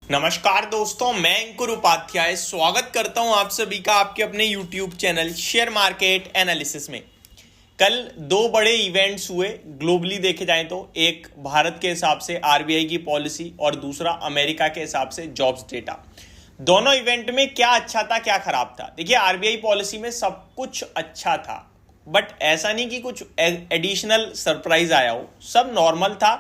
नमस्कार दोस्तों, मैं अंकुर उपाध्याय स्वागत करता हूं आप सभी का आपके अपने YouTube channel share market analysis में। कल दो बड़े इवेंट्स हुए ग्लोबली देखे जाएं तो, एक भारत के हिसाब से आरबीआई की पॉलिसी और दूसरा अमेरिका के हिसाब से जॉब्स डेटा। दोनों इवेंट में क्या अच्छा था क्या खराब था। देखिए, आरबीआई पॉलिसी में सब कुछ अच्छा था, बट ऐसा नहीं कि कुछ एडिशनल सरप्राइज आया हो, सब नॉर्मल था।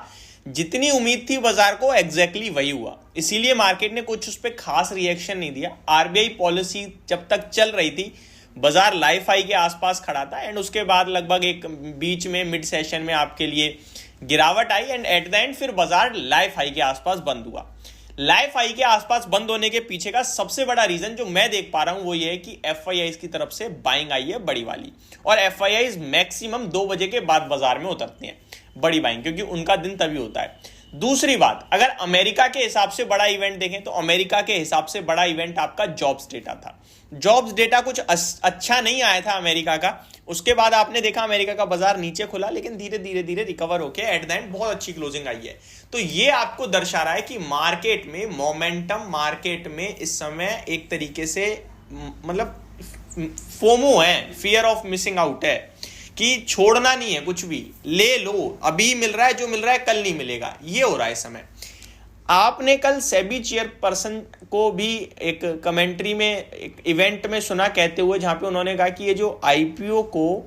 जितनी उम्मीद थी बाजार को एग्जैक्टली वही हुआ, इसीलिए मार्केट ने कुछ उस पर खास रिएक्शन नहीं दिया। आरबीआई पॉलिसी जब तक चल रही थी बाजार लाइफ हाई के आसपास खड़ा था एंड उसके बाद लगभग एक बीच में मिड सेशन में आपके लिए गिरावट आई एंड एट द एंड फिर बाजार लाइफ हाई के आसपास बंद हुआ। लाइफ हाई के आसपास बंद होने के पीछे का सबसे बड़ा रीजन जो मैं देख पा रहा हूं वो ये है कि एफआईआईज की तरफ से बाइंग आई है बड़ी वाली, और एफआईआईज मैक्सिमम 2 बजे के बाद बाजार में उतरते हैं बड़ी बाइंग, क्योंकि उनका दिन तभी होता है। दूसरी बात, अगर अमेरिका के हिसाब से बड़ा इवेंट देखें तो अमेरिका के हिसाब से बड़ा इवेंट आपका जॉब्स डेटा था। जॉब्स डेटा कुछ अच्छा नहीं आया था अमेरिका का। उसके बाद आपने देखा अमेरिका का बाजार नीचे खुला, लेकिन धीरे धीरे धीरे रिकवर होकर एट द एंड बहुत अच्छी क्लोजिंग आई है। तो ये आपको दर्शा रहा है कि मार्केट में मोमेंटम, मार्केट में इस समय एक तरीके से मतलब फोमो है, फियर ऑफ मिसिंग आउट है कि छोड़ना नहीं है, कुछ भी ले लो, अभी मिल रहा है, जो मिल रहा है कल नहीं मिलेगा, ये हो रहा है इस समय। आपने कल सेबी चेयरपर्सन को भी एक कमेंट्री में एक इवेंट में सुना कहते हुए, जहां पे उन्होंने कहा कि ये जो आईपीओ को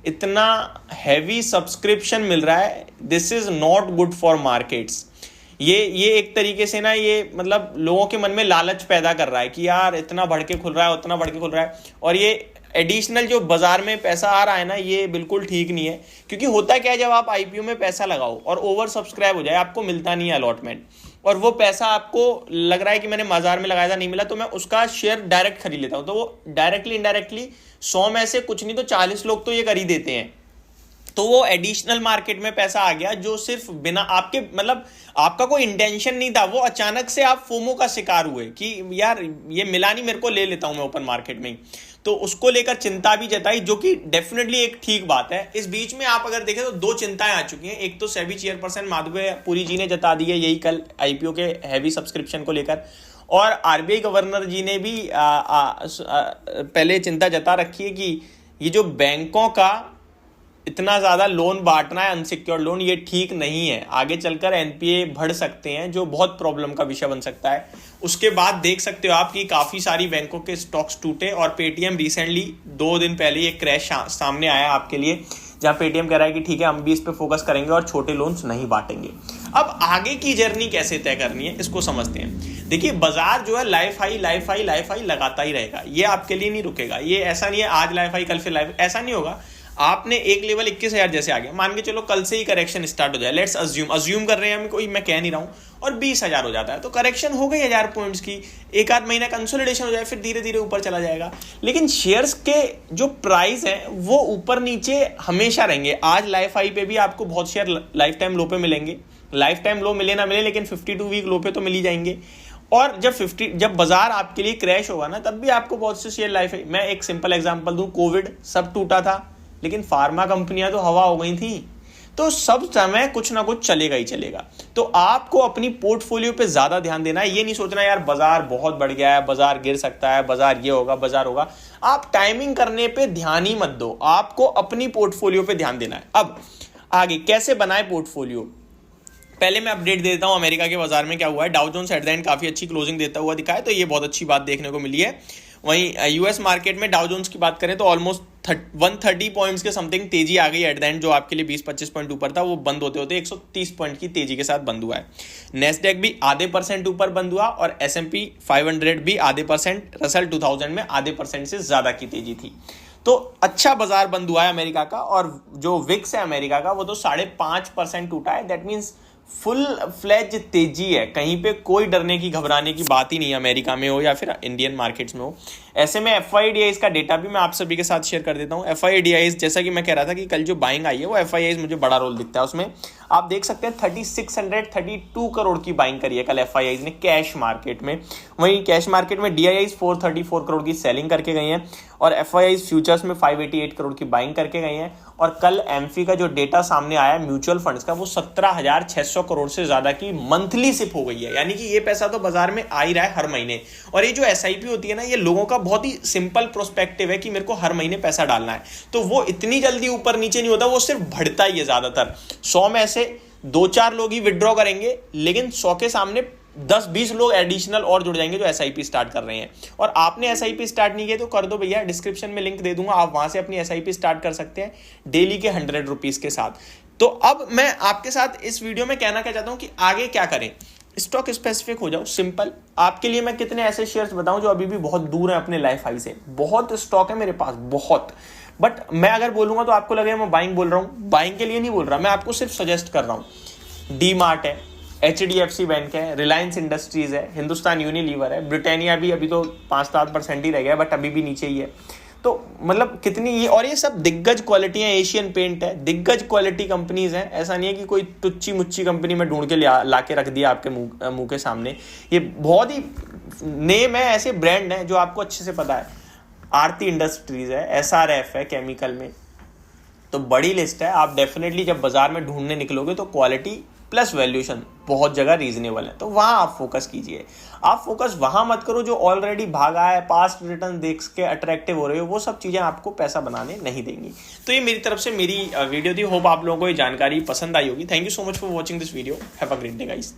इतना हैवी सब्सक्रिप्शन मिल रहा है, this is not good for markets. ये एक तरीके से ना, ये मतलब लोगों के मन में लालच पैदा कर रहा है कि यार इतना बढ़ के खुल रहा है, उतना बढ़ के खुल रहा है, और ये एडिशनल जो बाजार में पैसा आ रहा है ना, ये बिल्कुल ठीक नहीं है। क्योंकि होता क्या है, जब आप आईपीओ में पैसा लगाओ और ओवर सब्सक्राइब हो जाए, आपको मिलता नहीं है अलॉटमेंट, और वो पैसा आपको लग रहा है कि मैंने बाजार में लगाया था, नहीं मिला, तो मैं उसका शेयर डायरेक्ट खरीद लेता हूं। तो वो डायरेक्टली इनडायरेक्टली 100 में से कुछ नहीं तो 40 लोग तो ये कर ही देते हैं। तो वो एडिशनल मार्केट में पैसा आ गया जो सिर्फ बिना आपके, मतलब आपका कोई इंटेंशन नहीं था, वो अचानक से आप फोमो का शिकार हुए कि यार ये मिला नहीं, मेरे को ले लेता हूं मैं ओपन मार्केट में। तो उसको लेकर चिंता भी जताई, जो कि डेफिनेटली एक ठीक बात है। इस बीच में आप अगर देखें तो 2 चिंताएं आ चुकी हैं। एक तो सेबी चेयरपर्सन माधवपुरी जी ने जता दी है यही कल आईपीओ के हैवी सब्सक्रिप्शन को लेकर, और आरबीआई गवर्नर जी ने भी पहले चिंता जता रखी है कि ये जो बैंकों का इतना ज्यादा लोन बांटना है, अनसिक्योर्ड लोन, ये ठीक नहीं है। आगे चलकर एनपीए बढ़ सकते हैं, जो बहुत प्रॉब्लम का विषय बन सकता है। उसके बाद देख सकते हो आप कि काफी सारी बैंकों के स्टॉक्स टूटे, और पेटीएम रिसेंटली 2 दिन पहले एक क्रैश सामने आया आपके लिए, जहां पेटीएम कह रहा है कि ठीक है, हम भी इस पे फोकस करेंगे और छोटे लोन्स नहीं बांटेंगे। अब आगे की जर्नी कैसे तय करनी है, इसको समझते हैं। देखिए, बाजार जो है life high life high life high लगाता ही रहेगा, ये आपके लिए नहीं रुकेगा। ये ऐसा नहीं है आज लाइफ हाई कल फिर लाइफ, ऐसा नहीं होगा। आपने एक लेवल 21,000 जैसे आ गया, मान के चलो कल से ही करेक्शन स्टार्ट हो जाए, लेट्स अज्यूम कर रहे हैं हम, कोई मैं कह नहीं रहा हूं, और 20,000 हो जाता है, तो करेक्शन हो गई 1000 पॉइंट्स की, एक आध महीना कंसोलिडेशन हो जाए, फिर धीरे धीरे ऊपर चला जाएगा। लेकिन शेयर्स के जो प्राइस है वो ऊपर नीचे हमेशा रहेंगे। आज लाइफ हाई पे भी आपको बहुत शेयर लाइफ टाइम लो पे मिलेंगे, लाइफ टाइम लो मिले ना मिले, लेकिन 52 वीक लो पे तो मिल ही जाएंगे। और जब बाजार आपके लिए क्रैश होगा ना, तब भी आपको बहुत से शेयर लाइफ, मैं एक सिंपल एग्जांपल दूं, कोविड सब टूटा था, लेकिन फार्मा कंपनियां तो हवा हो गई थी। तो सब समय कुछ ना कुछ चलेगा ही चलेगा। तो आपको अपनी पोर्टफोलियो पे ज्यादा ध्यान देना है, ये नहीं सोचना यार बाजार बहुत बढ़ गया है, बाजार गिर सकता है, बाजार ये होगा, बाजार होगा। आप टाइमिंग करने पे ध्यान ही मत दो, आपको अपनी पोर्टफोलियो पे ध्यान देना है। अब आगे कैसे बनाए पोर्टफोलियो, पहले मैं अपडेट दे देता हूं अमेरिका के बाजार में क्या हुआ है। Dow Jones at the end काफी अच्छी क्लोजिंग देता हुआ दिखा है, तो ये बहुत अच्छी बात देखने को मिली है। वहीं यूएस मार्केट में डाउ जोन्स की बात करें तो ऑलमोस्ट 130 पॉइंट्स के समथिंग तेजी आ गई एट द एंड, जो आपके लिए 20-25 पॉइंट ऊपर था, वो बंद होते होते 130 पॉइंट की तेजी के साथ बंद हुआ है। नेस्डेक भी आधे % ऊपर बंद हुआ, और S&P 500 भी आधे %, रसल 2000 में आधे % से ज्यादा की तेजी थी। तो अच्छा बाजार बंद हुआ है अमेरिका का, और जो विक्स है अमेरिका का वो तो 5.5% टूटा है। दैट मीन्स फुल फ्लेज तेजी है, कहीं पे कोई डरने की घबराने की बात ही नहीं है, अमेरिका में हो या फिर इंडियन मार्केट्स में हो। ऐसे में एफआईडीआईज का डेटा भी मैं आप सभी के साथ शेयर कर देता हूं। एफआईडीआईज, जैसा कि मैं कह रहा था कि कल जो बाइंग आई है वो एफआईआईज मुझे बड़ा रोल दिखता है उसमें। आप देख सकते हैं 3632 करोड़ की बाइंग करी है कल एफआईआईज ने कैश मार्केट में। वहीं कैश मार्केट में डीआईआईज 434 करोड़ की सेलिंग करके गई हैं, और एफआईआईज फ्यूचर्स में 588 करोड़ की बाइंग करके गई हैं। और कल एमफी का जो डेटा सामने आया म्यूचुअल फंड्स का, वो 17,600 करोड़ से ज्यादा की मंथली सिप हो गई है। यानी कि ये पैसा तो बाजार में आ ही रहा है हर महीने। और ये जो एसआईपी होती है ना, ये लोगों का बहुत ही सिंपल प्रोस्पेक्टिव है कि मेरे को हर महीने पैसा डालना है, तो वो इतनी जल्दी ऊपर नीचे नहीं होता, वो सिर्फ बढ़ता ही है। ज्यादातर 100 में से 2-4 लोग ही विड्रॉ करेंगे, लेकिन 100 के सामने 10-20 लोग एडिशनल और जुड़ जाएंगे जो एसआईपी स्टार्ट कर रहे हैं। और आपने एसआईपी स्टार्ट नहीं किया तो कर दो भैया, डिस्क्रिप्शन में लिंक दे दूंगा, आप वहां से अपनी एसआईपी स्टार्ट कर सकते हैं डेली के 100 रुपीज के साथ। तो अब मैं आपके साथ इस वीडियो में कहना क्या चाहता हूं कि आगे क्या करें। स्टॉक स्पेसिफिक हो जाओ, सिंपल। आपके लिए मैं कितने ऐसे शेयर्स बताऊं जो अभी भी बहुत दूर हैं अपने लाइफ हाई से। बहुत स्टॉक है मेरे पास, बहुत। बट मैं अगर बोलूंगा तो आपको लगेगा मैं बाइंग बोल रहा हूं। बाइंग के लिए नहीं बोल रहा, मैं आपको सिर्फ सजेस्ट कर रहा हूं। डी मार्ट है, HDFC बैंक है, रिलायंस इंडस्ट्रीज है, हिंदुस्तान यूनिलीवर है, ब्रिटानिया भी अभी तो 5-7% ही रह गया, बट अभी भी नीचे ही है। तो मतलब कितनी ये, और ये सब दिग्गज क्वालिटी है। एशियन पेंट है, दिग्गज क्वालिटी कंपनीज हैं। ऐसा नहीं है कि कोई टुच्ची मुच्ची कंपनी में ढूंढ के ला के रख दिया आपके मुंह के सामने। ये बहुत ही नेम है, ऐसे ब्रांड है जो आपको अच्छे से पता है। आरती इंडस्ट्रीज है, SRF है केमिकल में। तो बड़ी लिस्ट है। आप डेफिनेटली जब बाजार में ढूंढने निकलोगे तो क्वालिटी प्लस वैल्यूएशन बहुत जगह रीजनेबल है, तो वहां आप फोकस कीजिए। आप फोकस वहां मत करो जो ऑलरेडी भागा है, पास्ट रिटर्न देख के अट्रैक्टिव हो रहे हो, वो सब चीजें आपको पैसा बनाने नहीं देंगी। तो ये मेरी तरफ से मेरी वीडियो थी। होप आप लोगों को ये जानकारी पसंद आई होगी। Thank you so much for watching this video. Have a great day guys.